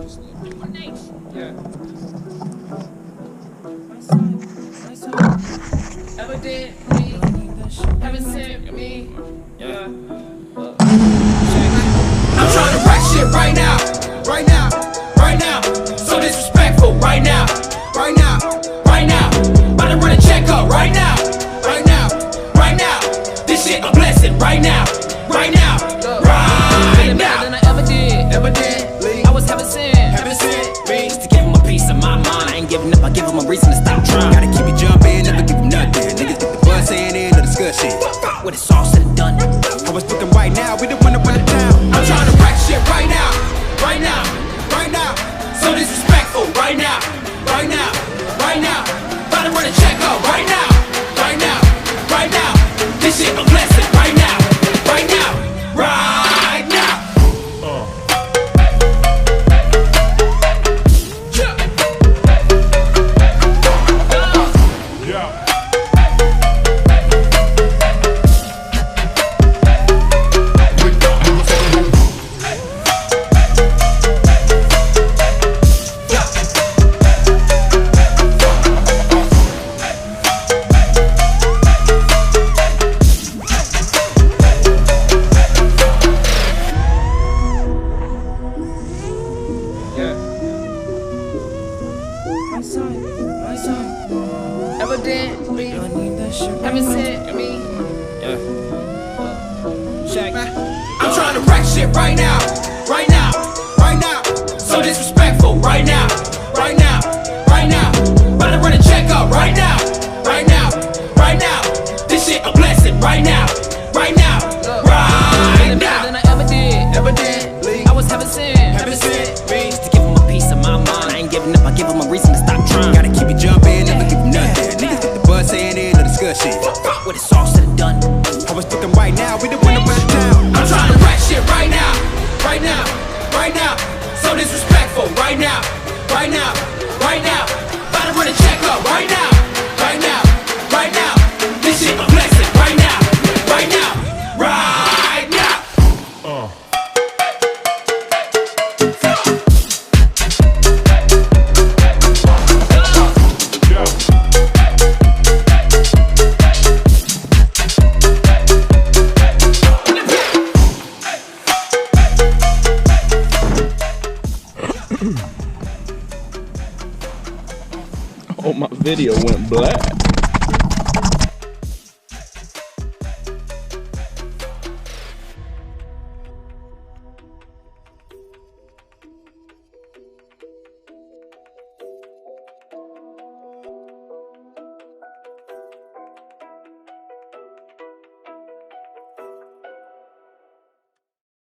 Yeah. Evidently, haven't sent me. Yeah. I'm trying to wreck shit right now. Right now. Right now. So disrespectful right now. Right now. Right now. About to run a checkup right now. Right now. Right now. This shit a blessing right now. Right now. Right now. Than I ever did. Evidently, I was heaven sent me. Just to give him a piece of my mind. I ain't giving up. I give him a reason to stop trying. Gotta keep it jumping, never give him nothing. Niggas get the buzz saying in the discussion. When it's all said and done, I was looking right now, we the one to run it down. I'm trying to wreck shit right now. Right now. Right now. So disrespectful right now. Right now. Right now. About to run a checkup right now. Right now. Right now. This shit a blessing right now. Right now. Right now. Evidently, haven't sent me. I'm trying to wreck shit right now. Right now. Right now. So disrespectful right now. Right now. Right now. About to run a checkup right now. Right now. Right now. This shit a blessing right now. Right now. Right now. Than I ever did. Evidently, I was heaven sent me. Just to give him a piece of my mind. I ain't giving up. I give him a reason to stop trying. Gotta keep it jumping, never give him nothing. Niggas get the buzz saying in the discussion. When it's all said and done, I was looking right now, we the one to run it down. I'm trying to wreck shit right now. Right now. Right now. So disrespectful right now. Right now. Right now. About to run a checkup right now. Right now. Right now. This shit a blessing right now. Right now. Right now. Oh, my video went black.